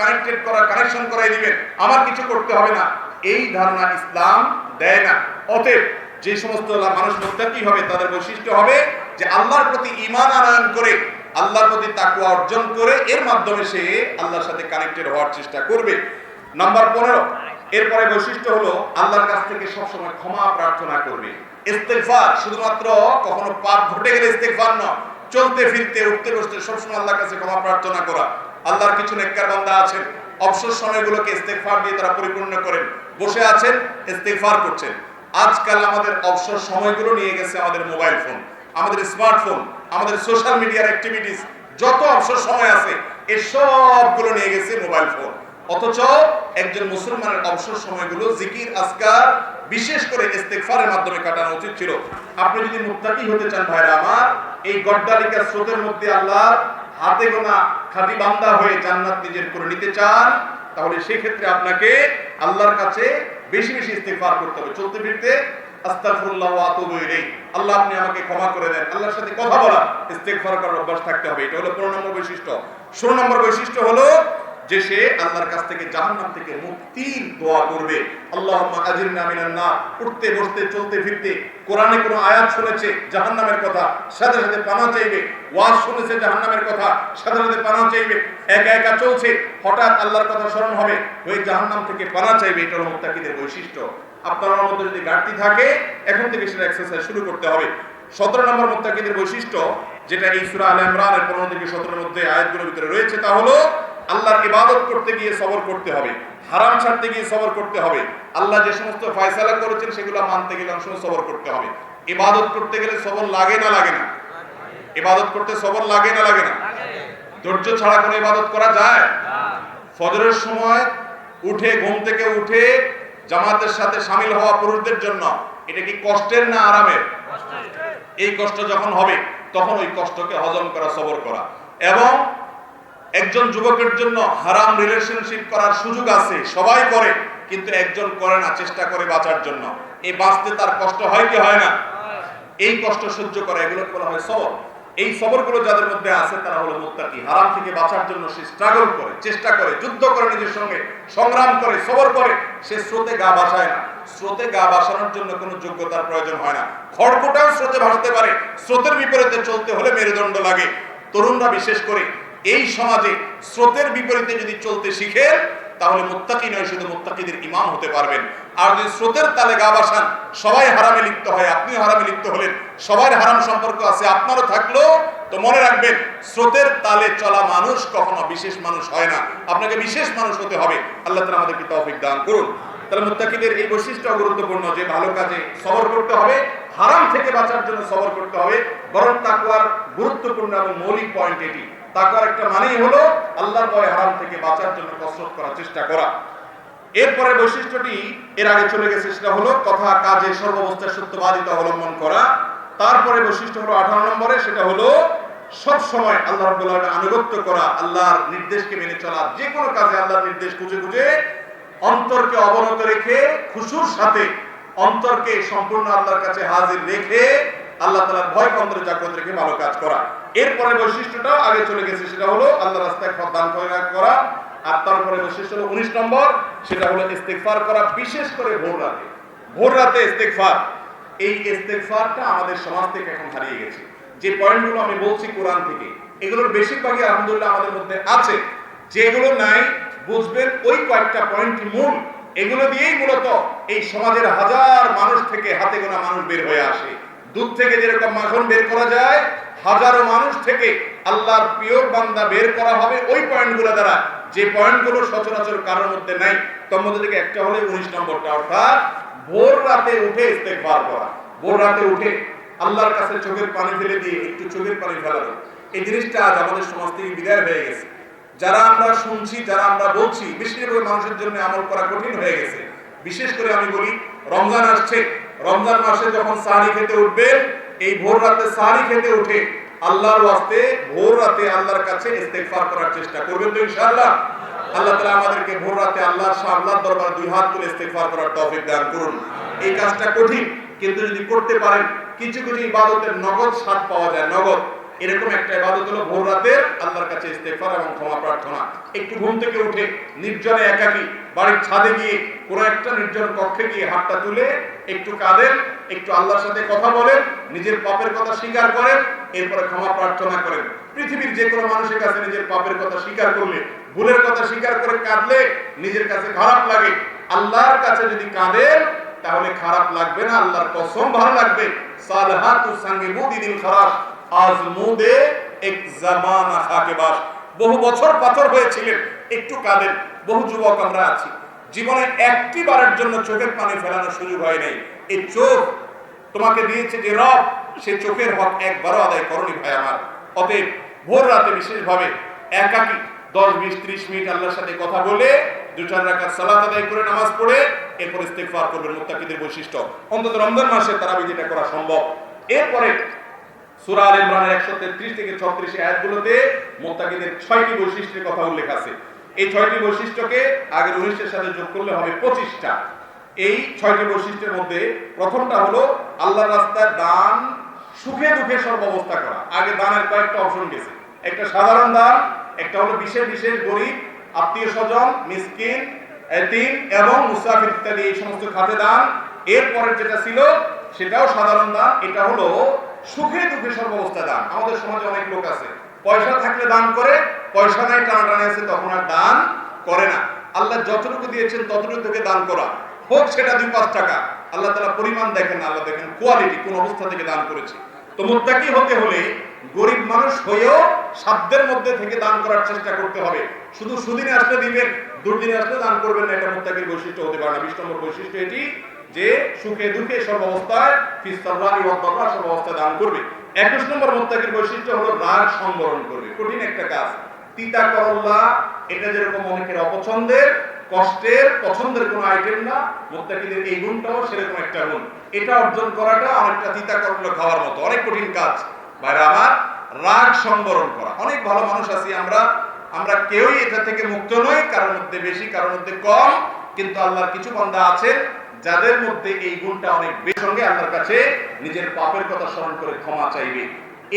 কানেকশন করাই দিবেন, আমার কিছু করতে হবে না, এই ধারণা ইসলাম দেয় না। অতএব যে সমস্ত মানুষ মুত্তাকি হবে তাদের বৈশিষ্ট্য হবে যে আল্লাহর প্রতি ঈমান আনয়ন করে, আল্লাহর প্রতি তাকওয়া অর্জন করে এর মাধ্যমে সে আল্লাহর সাথে কানেক্টেড হওয়ার চেষ্টা করবে। নাম্বার 15, এরপরে বৈশিষ্ট্য হলো আল্লাহর কাছ থেকে সবসময় ক্ষমা প্রার্থনা করবে। ইস্তেগফার শুধুমাত্র কখনো পাপ ঘটে গেলে ইস্তেগফার নয়, চলতে ফিরতে উঠতে বসতে সবসময় আল্লাহর কাছে ক্ষমা প্রার্থনা করা। আল্লাহর কিছু নেককার বান্দা আছেন অবসর সময়গুলোকে ইস্তেগফার দিয়ে তারা পরিপূর্ণ করেন, বসে আছেন ইস্তেগফার করছেন। আজকাল আমাদের অবসর সময়গুলো নিয়ে গেছে আমাদের মোবাইল ফোন, আমাদের স্মার্টফোন, আমাদের সোশ্যাল মিডিয়ার অ্যাক্টিভিটিস, যত অবসর সময় আছে এই সবগুলো নিয়ে গেছে মোবাইল ফোন। অথচ একজন মুসলমানের অবসর সময়গুলো জিকির, আজকার, বিশেষ করে ইস্তেগফারের মাধ্যমে কাটানো উচিত ছিল। আপনি যদি মুত্তাকি হতে চান ভাইরা আমার, এই গড্ডালিকা স্রোতের মধ্যে আল্লাহর হাতে গোনা খাঁটি বান্দা হয়ে জান্নাত নিজের করে নিতে চান, তাহলে সেই ক্ষেত্রে আপনাকে আল্লাহর কাছে বেশি বেশি ইস্তেগফার করতে হবে। চলতে ফিরতে আস্তাগফিরুল্লাহ ওয়া আতুবু ইলাইহি, আল্লাহ আপনি আমাকে ক্ষমা করে দেন, আল্লাহর সাথে কথা বলা, ইস্তেগফার করার অভ্যাস থাকতে হবে। এটা হলো 15 নম্বর বৈশিষ্ট্য। 16 নম্বর বৈশিষ্ট্য হলো যে সে আল্লাহর কাছ থেকে জাহান্নাম থেকে মুক্তির দোয়া করবে। আল্লাহুম্মা আজিরনা মিনান নার, উঠতে বসতে চলতে ফিরতে কোরআনে কোনো আয়াত শুনেছে জাহান্নামের কথা, সাথে সাথে পানাহ চাইবে। ওয়াজ শুনেছে জাহান্নামের কথা, সাথে সাথে পানাহ চাইবে। একা একা চলছে, হঠাৎ আল্লাহর কথা স্মরণ হবে, ওই জাহান্নাম থেকে পানাহ চাইবে। এটা হলো মুত্তাকিদের বৈশিষ্ট্য। আপনার মধ্যে যদি ঘাটতি থাকে এখন থেকে সেটা এক্সারসাইজ শুরু করতে হবে। 17 নম্বর মুত্তাকিদের বৈশিষ্ট্য, যেটা এই সূরা আলে ইমরানের 15 থেকে 17 এর মধ্যে আয়াতগুলোর ভিতরে রয়েছে, তা হলো আল্লাহর ইবাদত করতে গিয়ে সবর করতে হবে, হারাম ছাড়তে গিয়ে সবর করতে হবে, আল্লাহ যে সমস্ত ফয়সালা করেছেন সেগুলো মানতে গেলে অনেক সময় সবর করতে হবে। ইবাদত করতে গেলে সবর লাগে না লাগে না? ইবাদত করতে সবর লাগে না লাগে না? ধৈর্য ছাড়া কোনো ইবাদত করা যায়? ফজরের সময় উঠে, ঘুম থেকে উঠে জামাতের সাথে শামিল হওয়া পুরুষদের জন্য এটা কি কষ্টের না আরামের? এই কষ্ট যখন হবে তখন ওই কষ্টকে হজম করা, সবর করা। এবং একজন যুবকের জন্য হারাম রিলেশনশিপ করার সুযোগ আছে, সবাই করে, কিন্তু একজন করে না, চেষ্টা করে বাঁচার জন্য। এই বাঁচতে তার কষ্ট হয় কি হয় না? এই কষ্ট সহ্য করা, এগুলো বলা হয় সবর। এই সবরগুলো যাদের মধ্যে আছে তারা হলো মুত্তাকি। হারাম থেকে বাঁচার জন্য সে স্ট্রাগল করে, চেষ্টা করে, যুদ্ধ করে, নিজের সঙ্গে সংগ্রাম করে, সবর করে। সে স্রোতে গা ভাসায় না। স্রোতে গা ভাসানোর জন্য কোনো যোগ্যতার প্রয়োজন হয় না। খড়কুটাও স্রোতে ভাসতে পারে। স্রোতের বিপরীতে চলতে হলে মেরুদণ্ড লাগে। তরুণরা বিশেষ করে এই সমাজে স্রোতের বিপরীতে যদি চলতে শিখেন তাহলে মুত্তাকি নয়, শুধু মুত্তাকিদের ইমাম হতে পারবেন। আর যদি স্রোতের তালে গা ভাসান, সবাই হারামে লিপ্ত হয়, আপনিও হারামে লিপ্ত হলেন, সবার হারাম সম্পর্ক আছে, আপনারও থাকলো, তো মনে রাখবেন স্রোতের তালে চলা মানুষ কখনো বিশেষ মানুষ হয় না। আপনাকে বিশেষ মানুষ হতে হবে। আল্লাহ তাআলা আমাদেরকে তৌফিক দান করুন। তাহলে মুত্তাকিদের এই বৈশিষ্ট্য গুরুত্বপূর্ণ যে ভালো কাজে সবর করতে হবে, হারাম থেকে বাঁচার জন্য সবর করতে হবে। বরং তাকওয়ার গুরুত্বপূর্ণ এবং মৌলিক পয়েন্ট এটি। তাকওয়ার একটা মানেই হলো আল্লাহর ভয় হারাম থেকে বাঁচার জন্য কসরত করার চেষ্টা করা। এরপরে বৈশিষ্ট্যটি এর আগে চলে গেছে, সেটা হলো কথা কাজে সর্বাবস্থায় সত্যবাদিতা অবলম্বন করা। তারপরে বৈশিষ্ট্য হলো 18 নম্বরে, সেটা হলো সব সময় আল্লাহ রাব্বুল আলামিনের আনুগত্য করা, আল্লাহর নির্দেশকে মেনে চলা, যে কোনো কাজে আল্লাহর নির্দেশ খুঁজে খুঁজে অন্তরকে অবনত রেখে খুশুর সাথে অন্তরকে সম্পূর্ণ আল্লাহর কাছে হাজির রেখে আল্লাহ তাআলার ভয় অন্তরে জাগ্রত রেখে ভালো কাজ করা। এরপরে বৈশিষ্ট্যটাও আগে চলে গেছে, সেটা হলো আল্লাহর রাস্তায় দান খয়রাত করা। আর তারপরে বৈশিষ্ট্য হলো 19 নম্বর, সেটা হলো ইস্তেগফার করা, বিশেষ করে ভোর রাতে ইস্তেগফার। এই ইস্তেগফারটা আমাদের সমাজ থেকে এখন হারিয়ে গেছে। যে পয়েন্টগুলো আমি বলছি কোরআন থেকে, এগুলোর বেশিরভাগই আলহামদুলিল্লাহ আমাদের মধ্যে আছে। যেগুলো নাই বুঝবেন ওই কয়েকটা পয়েন্টই মূল, এগুলো দিয়েই মূলত এই সমাজের হাজার মানুষ থেকে হাতে গোনা মানুষ বের হয়ে আসে। দুধ থেকে যেরকম মাখন বের করা যায়, হাজারো মানুষ থেকে আল্লাহর পিওর বান্দা বের করা হবে ওই পয়েন্টগুলো দ্বারা, যে পয়েন্টগুলো সচরাচর কারোর মধ্যে নাই। তার মধ্যে থেকে একটা হলো 19 নম্বরটা, অর্থাৎ ভোর রাতে উঠে ইস্তেগফার করা। ভোর রাতে উঠে আল্লাহর কাছে চোখের পানি ফেলে দিয়ে একটু চোখের পানি ফেলানো, এই জিনিসটা আজ আমাদের সমাজ থেকে বিদায় হয়ে গেছে। যারা আমরা শুনছি, যারা আমরা বলছি, বেশিরভাগ মানুষের জন্য আমল করা কঠিন হয়ে গেছে। বিশেষ করে আমি বলি, রমজান আসছে, রমজান মাসে যখন সাহরি খেতে উঠবেন, এই ভোর রাতে সাহরি খেতে উঠে আল্লাহর ওয়াস্তে ভোর রাতে আল্লাহর কাছে ইস্তেগফার করার চেষ্টা করবেন তো ইনশাআল্লাহ। আল্লাহ তাআলা আমাদেরকে ভোর রাতে আল্লাহর দরবারে দুই হাত তুলে ইস্তেগফার করার তৌফিক দান করুন। এই কাজটা কঠিন, কিন্তু যদি করতে পারেন, কিছু কিছু ইবাদতের নগদ স্বাদ পাওয়া যায়। নগদ এরকম একটা ইবাদত হলো ভোর রাতে আল্লাহর কাছে ইস্তেগফার এবং ক্ষমা প্রার্থনা। একটু ঘুম থেকে উঠে নির্জনে একাকী বাড়ির ছাদে গিয়ে কোনো একটা নির্জন কক্ষে গিয়ে হাতটা তুলে একটু কাঁদেন, একটু আল্লাহর সাথে কথা বলেন, নিজের পাপের কথা স্বীকার করেন, এরপরে ক্ষমা প্রার্থনা করেন। পৃথিবীর যে কোনো মানুষের কাছে নিজের পাপের কথা স্বীকার করলে, ভুলের কথা স্বীকার করে কাঁদলে নিজের কাছে খারাপ লাগে। আল্লাহর কাছে যদি কাঁদেন তাহলে খারাপ লাগবে না, আল্লাহর কসম ভালো লাগবে। সালহাতু সঙ্গে মুদিদিল খারাস আজমুদে এক জামানা খাকে বাস। বহু বছর পাথর হয়েছিলেন, একটু কাঁদেন। বহু যুবক আমরা আছি, জীবনে একটি বারের জন্য চোখের পানি ফেলানোর সুযোগ হয় নাই। এই চোখ তোমাকে দিয়েছে যে রব, সে চোখের হক একবারও আদায় করনি ভাই আমার। অতএব ভোর রাতে বিশেষভাবে একাকী 10, 20, 30 মিনিট আল্লাহর সাথে কথা বলে 2-4 রাকাত সালাত আদায় করে নামাজ পড়ে এরপর ইস্তেগফার করবেন। মুত্তাকিদের বৈশিষ্ট্য, অন্তত রমজান মাসে তারাবি যেটা করা সম্ভব। এরপরে সূরা আলে ইমরানের 133 থেকে 36 আয়াতগুলোতে মুত্তাকিদের 6টি বৈশিষ্ট্যের কথা উল্লেখ আছে। এই 6টি বৈশিষ্ট্যকে আগের 19-এর সাথে যোগ করলে হবে 25টা। এই 6টি বৈশিষ্ট্যের মধ্যে প্রথমটা হলো আল্লাহর রাস্তায় দান, সুখে দুঃখে সর্বাবস্থা করা। আগে দানের কয়েকটা অপশন গেছে, একটা সাধারণ দান, একটা হলো বিশেষ বিশেষ গরিব, আত্মীয় স্বজন, মিসকিন, এতিম এবং মুসাফির ইত্যাদি এই সমস্ত খাতে দান। এরপরে যেটা ছিল সেটাও সাধারণ দান, এটা হলো সুখে দুঃখে সর্বাবস্থা দান। আমাদের সমাজে অনেক লোক আছে, পয়সা থাকলে দান করে, পয়সা নাই টানাটানি আছে তখন আর দান করে না। আল্লাহ যতটুকু দিয়েছেন ততটুকু থেকে দান করা, হোক সেটা 2-5 টাকা। আল্লাহ তাআলা পরিমাণ দেখেন না, আল্লাহ দেখেন কোয়ালিটি, কোন অবস্থা থেকে দান করেছে। তো মুত্তাকি হতে হলে গরিব মানুষ হয়েও সাধ্যের মধ্যে থেকে দান করার চেষ্টা করতে হবে। শুধু সুদিনে আসলে দিবেন, দুর্দিনে আসলে দান করবেন না, এটা মুত্তাকির বৈশিষ্ট্য হতে পারে না। 20 নম্বর বৈশিষ্ট্য এটি যে সুখে দুঃখে সর্বাবস্থায় ফিসতাররাই ওয়াদ দাররা সর্বাবস্থায় দান করবে। 21 নম্বর মুত্তাকির বৈশিষ্ট্য হলো রাগ সংবরণ করবে। কঠিন একটা কাজ, তিতা করল্লা, এটা যেরকম অনেকের অপছন্দের, কষ্টের, পছন্দের কোনো আইটেম না, মুত্তাকিদের এই গুণটাও সেরকম একটা গুণ। এটা অর্জন করাটা অনেকটা তিতা করল্লা খাওয়ার মতো, অনেক কঠিন কাজ। ভাইরা আমার, রাগ সংবরণ করা। অনেক ভালো মানুষ আছি আমরা কেউই এটা থেকে মুক্ত নই, কারোর মধ্যে বেশি কারোর মধ্যে কম, কিন্তু আল্লাহর কিছু বান্দা আছেন যাদের মধ্যে এই গুণটা অনেক বেশি। সঙ্গে আল্লাহর কাছে নিজের পাপের কথা স্মরণ করে ক্ষমা চাইবে।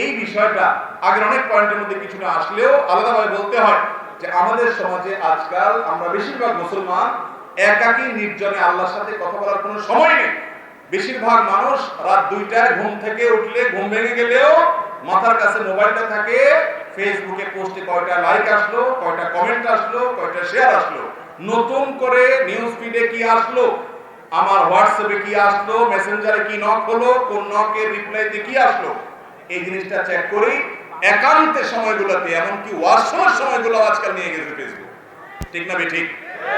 এই বিষয়টা আগের অনেক পয়েন্টের মধ্যে কিছুটা আসলেও আলাদাভাবে বলতে হয় যে আমাদের সমাজে আজকাল আমরা বেশিরভাগ মুসলমান একাকী নির্জনে আল্লাহর সাথে কথা বলার কোনো সময় নেই। বেশিরভাগ মানুষ রাত 2টায় ঘুম থেকে উঠলে, ঘুম ভেঙে গেলেও মাথার কাছে মোবাইলটা থাকে, ফেসবুকে পোস্টে কয়টা লাইক আসলো, কয়টা কমেন্ট আসলো, কয়টা শেয়ার আসলো, নতুন করে নিউজ ফিডে কি আসলো, আমার হোয়াটসঅ্যাপে কি আসলো, মেসেঞ্জারে কি নক হলো, কোন নকের রিপ্লাইতে কি আসলো, এই জিনিসটা চেক করি। একান্তে সময়গুলোতে, এমনকি ওয়াশরুমের সময়গুলো আজকাল নিয়ে গেছে ফেসবুক। ঠিক না ঠিক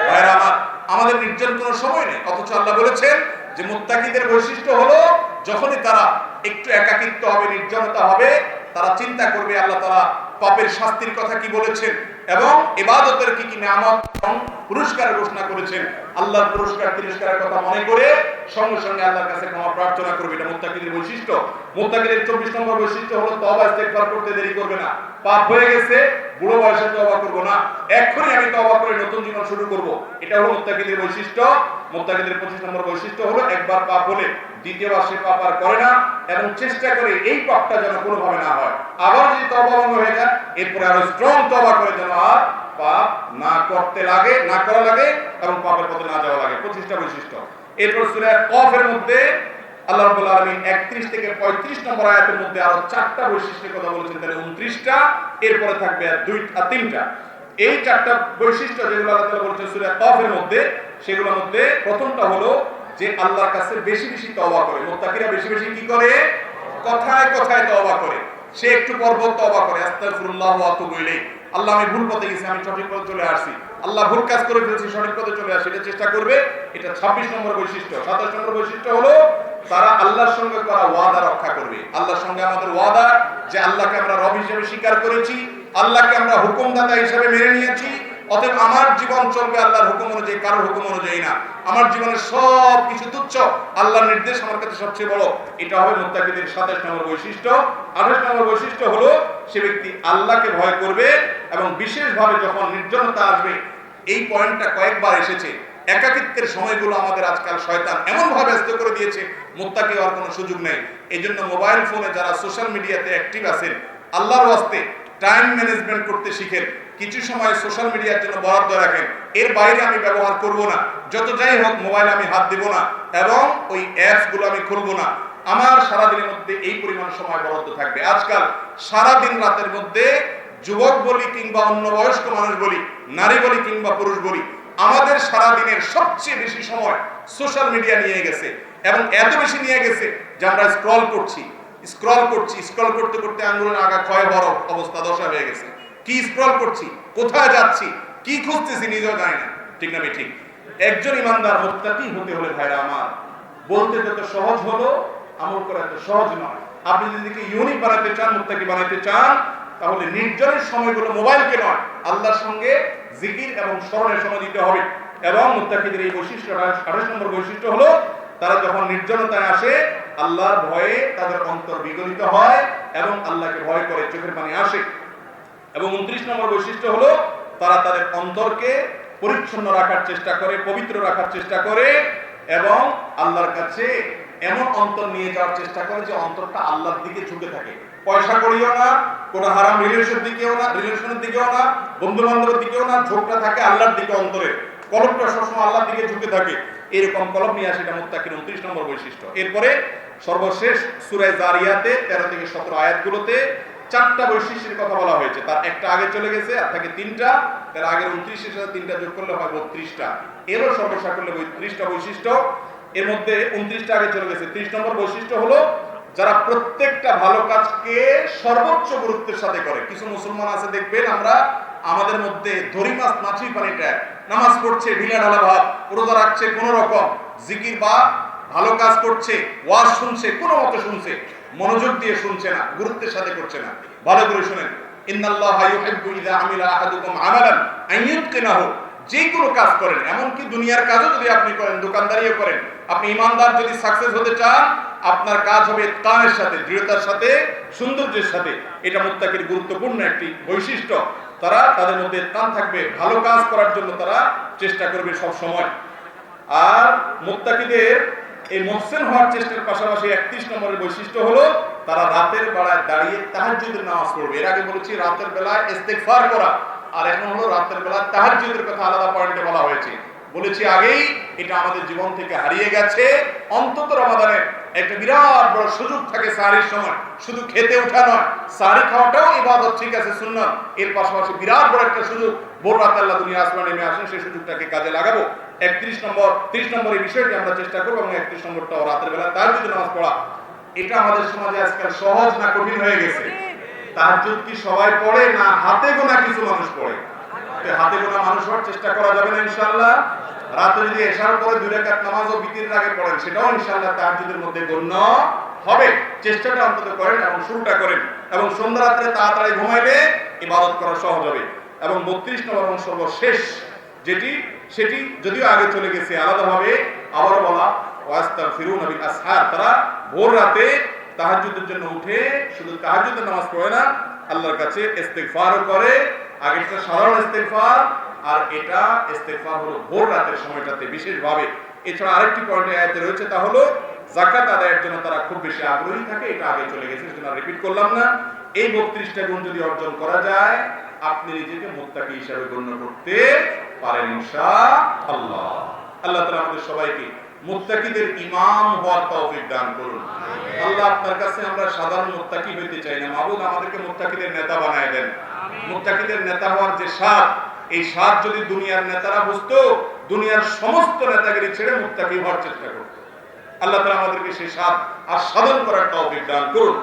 ভাইরা আমার? আমাদের নির্জন কোনো সময় নেই। অথচ আল্লাহ বলেছেন যে মুত্তাকিদের বৈশিষ্ট্য হলো যখনই তারা একটু একাকিত্ব হবে, নির্জনতা হবে, তারা চিন্তা করবে আল্লাহ তাআলা পাপের শাস্তির কথা কি বলেছেন এবং ইবাদতের কি কি নিয়ামত এবং পুরস্কার ঘোষণা করেছেন, আল্লাহর পুরস্কার তিরস্কারের কথা মনে করে সঙ্গে সঙ্গে আল্লাহর কাছে ক্ষমা প্রার্থনা করবে। এটা মুত্তাকিদের বৈশিষ্ট্য। মুত্তাকিদের 24 নম্বর বৈশিষ্ট্য হলো তওবা ইস্তেগফার করতে দেরি করবে না। পাপ হয়ে গেছে, বুড়ো বয়সে তওবা করব না, এক্ষুনি আমি তওবা করে নতুন জীবন শুরু করব। এটা হলো মুত্তাকিদের বৈশিষ্ট্য। মুত্তাকিদের 25 নম্বর বৈশিষ্ট্য হলো একবার পাপ হলে দ্বিতীয়বার সে পাপ আর করে না এবং চেষ্টা করে এই পাপটা যেন কোনোভাবে না হয়। আবার যদি তওবা ভঙ্গ হয়ে যায় এরপরে আরো স্ট্রং তওবা করে যেন আর পাপ না করা লাগে এবং পাপের পথে না যাওয়া লাগে। 25টা বৈশিষ্ট্য। এরপর সূরা কফের মধ্যে আল্লাহ রাব্বুল আলামিন 31 থেকে 35 নম্বর আয়াতের মধ্যে আরো 4টা বৈশিষ্ট্যের কথা বলেছেন, তাহলে 29টা, এরপরে থাকবে আর 3টা। এই 4টা বৈশিষ্ট্য যেগুলো আল্লাহ তাআলা বলেছেন সূরা কফের মধ্যে, সেগুলোর মধ্যে প্রথমটা হলো যে আল্লাহর কাছে বেশি বেশি তওবা করে। মুত্তাকিরা বেশি বেশি কি করে? কথায় কথায় তওবা করে। সে একটু পর পর তওবা করে, আস্তাগফিরুল্লাহ ওয়া আতুবু ইলাইহি, আল্লাহ আমি ভুল পথে গেছি, আমি সঠিক পথে চলে আসছি, আল্লাহ ভুল কাজ করে ফেলেছি, সঠিক পথে চলে আসি, এটা চেষ্টা করবে। এটা 26 নম্বর বৈশিষ্ট্য। 27 নম্বর বৈশিষ্ট্য হলো তারা আল্লাহর সঙ্গে করা ওয়াদা রক্ষা করবে। আল্লাহর সঙ্গে আমাদের ওয়াদা যে আল্লাহকে আমরা রব হিসেবে স্বীকার করেছি, আল্লাহকে আমরা হুকুমদাতা হিসেবে মেনে নিয়েছি, অতএব আমার জীবন চলবে আল্লাহর হুকুম অনুযায়ী, কারোর হুকুম অনুযায়ী না। আমার জীবনের সব কিছু তুচ্ছ, আল্লাহর নির্দেশ আমার কাছে সবচেয়ে বড়। এটা হবে মুত্তাকিদের 27 নম্বর বৈশিষ্ট্য। 28 নম্বর বৈশিষ্ট্য হলো সে ব্যক্তি আল্লাহকে ভয় করবে এবং বিশেষভাবে যখন নির্জনতা আসবে, এই পয়েন্টটা কয়েকবার এসেছে, একাকিত্বের সময়গুলো আমাদের আজকাল শয়তান এমন ভাবে ব্যস্ত করে দিয়েছে, মুত্তাকি হওয়ার কোনো সুযোগ নেই। এজন্য মোবাইল ফোনে যারা সোশ্যাল মিডিয়াতে অ্যাক্টিভ আছেন, আল্লাহর ওয়াস্তে টাইম ম্যানেজমেন্ট করতে শিখেন। কিছু সময় সোশ্যাল মিডিয়ার জন্য বরাদ্দ রাখেন, এর বাইরে আমি ব্যবহার করব না, যত যাই হোক মোবাইলে আমি হাত দিব না এবং ওই অ্যাপস গুলো আমি খুলবো না। আমার সারাদিনের মধ্যে এই পরিমাণ সময় বরাদ্দ থাকবে। আজকাল সারাদিন রাতের মধ্যে যুবক বলি কিংবা অন্য বয়স্ক মানুষ বলি, নারী বলি কিংবা পুরুষ বলি, আমাদের সারাদিনের সবচেয়ে বেশি সময় সোশ্যাল মিডিয়া নিয়ে গেছে এবং এত বেশি নিয়ে গেছে যে আমরা স্ক্রল করছি, স্ক্রল করতে করতে আঙ্গুলের আগা ক্ষয় হওয়ার অবস্থা, দশা হয়ে গেছে। কি স্ক্রল করছি, কোথায় যাচ্ছি, কি খুঁজতেছি নিজেও জানি না। ঠিক না ঠিক? একজন ইমানদার মুত্তাকি হতে হলে ভাইরা আমার, বলতে যত সহজ হলো আমল করা এত সহজ নয়। আপনি যদি ইউনিক বানাতে চান, মুত্তাকি বানাতে চান, তাহলে নির্জনের সময়গুলো মোবাইলকে নয়, আল্লাহর সঙ্গে জিকির এবং স্মরণের সময় দিতে হবে। এবং মুত্তাকিদের এই বৈশিষ্ট্য 28 নম্বর বৈশিষ্ট্য হলো তারা যখন নির্জনতায় আসে আল্লাহর ভয়ে তাদের অন্তর বিগলিত হয় এবং আল্লাহকে ভয় করে, চোখের পানি আসে। এবং 29 নম্বর বৈশিষ্ট্য হলো তারা তাদের অন্তরকে পরিচ্ছন্ন রাখার চেষ্টা করে, পবিত্র রাখার চেষ্টা করে এবং আল্লাহর কাছে এমন অন্তর নিয়ে যাওয়ার চেষ্টা করে যে অন্তরটা আল্লাহর দিকে ঝুঁকে থাকে। পয়সা করিও না, কোনো হারাম রিলেশনের দিকেও না, বন্ধু বান্ধবের দিকেও না, ঝোঁকটা থাকে আল্লাহর দিকে। অন্তরে কলবটা সবসময় আল্লাহর দিকে ঝুঁকে থাকে, এরকম কলব নিয়ে আসে, এটা মুত্তাকির 29 নম্বর বৈশিষ্ট্য। এরপরে সর্বশেষ সূরা জারিয়াতে 13 থেকে 17 আয়াতগুলোতে 4টা বৈশিষ্ট্যের কথা বলা হয়েছে। তার একটা আগে চলে গেছে, আর থাকে 3টা, তার আগের 29 এর সাথে 3টা যোগ করলে হয় 32টা। এরও সর্বশেষ করলে 32টা বৈশিষ্ট্য। এর মধ্যে 29টা আগে চলে গেছে। 30 নম্বর বৈশিষ্ট্য হলো যারা প্রত্যেকটা ভালো কাজকে সর্বোচ্চ গুরুত্বের সাথে করে। কিছু মুসলমান আছে দেখবেন, আমরা আমাদের মধ্যে ধরি মাছ মাছি পানিটা, নামাজ পড়ছে ঢিলা ঢালা ভাব, রোজা রাখছে কোন রকম, জিকির বা ভালো কাজ করছে, ওয়াজ শুনছে কোনো মতে শুনছে, মনোযোগ দিয়ে শুনছে না, গুরুত্বের সাথে করছে না। ভালো করে শুনেন, ইন্নাল্লাহা ইউহিব্বু ইযা আমিলা আহাদুকুম আমালান আন ইউতকিনাহু। যে কোনো কাজ করেন, এমনকি দুনিয়ার কাজও যদি আপনি করেন, দোকানদারিও করেন, আপনি ইমানদার যদি সাকসেস হতে চান, আপনার কাজ হবে ইতকানের সাথে, দৃঢ়তার সাথে, সৌন্দর্যের সাথে। এটা মুত্তাকির গুরুত্বপূর্ণ একটি বৈশিষ্ট্য। তারা তাদের মধ্যে ইতকান থাকবে, ভালো কাজ করার জন্য তারা চেষ্টা করবে সব সময়। আর মুত্তাকিদের এই মুহসিন হওয়ার চেষ্টার পাশাপাশি 31 নম্বরের বৈশিষ্ট্য হলো তারা রাতের বেলায় দাঁড়িয়ে তাহাজ্জুদের নামাজ পড়বে। এর আগে বলেছি রাতের বেলায় ইস্তিগফার করা, আর এখন হলো রাতের বেলায় তাহাজ্জুদের কথা আলাদা পয়েন্টে বলা হয়েছে। বলেছি আগেই, এটা আমাদের জীবন থেকে হারিয়ে গেছে। অন্তত রমাদানে একটা বিরাট বড় সুযোগ থাকে সাহরির সময়, শুধু খেতে ওঠা নয়, সাহরি খাওয়াটাও ইবাদত, ঠিক আছে, সুন্নাত, এর পাশাপাশি বিরাট বড় একটা সুযোগ, ভোর রাতে আল্লাহ দুনিয়া আসমানে নেমে আসেন, সেই সুযোগটাকে কাজে লাগাবো। 30 নম্বর এই বিষয়টি আমরা চেষ্টা করবো এবং 31 নম্বরটাও রাতের বেলা তাহাজ্জুদ নামাজ পড়া। এটা আমাদের সমাজে আজকাল সহজ না কঠিন হয়ে গেছে? তাহাজ্জুদ কি সবাই পড়ে না হাতে গোনা কিছু মানুষ পড়ে? হাতে গোনা মানুষ হওয়ার চেষ্টা করা যাবে না ইনশাআল্লাহ? রাতে যদি এশার পরে 2 রাকাত নামাজও বিতির আগে পড়েন, সেটাও ইনশাআল্লাহ তাহাজ্জুদের মধ্যে গণ্য হবে। চেষ্টাটা অন্তত করেন এবং শুরুটা করেন, এবং সন্ধ্যা রাতে তাড়াতাড়ি ঘুমাইলে ইবাদত করা সহজ হবে। এবং 32 নম্বর এবং সর্বশেষ সেটি যদিও আগে চলে গেছে, আলাদাভাবে আবারও বলা, ওয়াস্তাগফিরুনা বিল আসহার, তারা ভোর রাতে তাহাজ্জুদের জন্য উঠে শুধু তাহাজ্জুদের নামাজ পড়ে না, আল্লাহর কাছে ইস্তিগফারও করে। আগেরটা সাধারণ ইস্তিগফার, আর এটা ইস্তিগফার হলো ভোর রাতের সময়টাতে বিশেষভাবে। এছাড়া আরেকটি পয়েন্ট আয়াতে রয়েছে, তা হলো যাকাত আদায়ের জন্য তারা খুব বেশি আগ্রহী থাকে। এটা আগে চলে গেছে, সেজন্য রিপিট করলাম না। এই 32টা গুণ যদি অর্জন করা যায়, আপনি নিজেকে মুত্তাকি হিসেবে গণ্য করতে পারেন ইনশাআল্লাহ। আল্লাহ তাআলা আমাদের সবাইকে মুত্তাকিদের ইমাম হওয়ার তৌফিক দান করুন। আল্লাহ, আপনার কাছে আমরা সাধারণ মুত্তাকি হইতে চাই না, মাবুদ আমাদেরকে মুত্তাকিদের নেতা বানায় দেন। মুত্তাকিদের নেতা হওয়ার যে স্বাদ, এই স্বাদ যদি দুনিয়ার নেতারা বুঝতো, দুনিয়ার সমস্ত নেতাগিরি ছেড়ে মুত্তাকি হওয়ার চেষ্টা করত। আল্লাহ তাআলা আমাদেরকে সেই স্বাদ আস্বাদন করার তৌফিক দান করুন।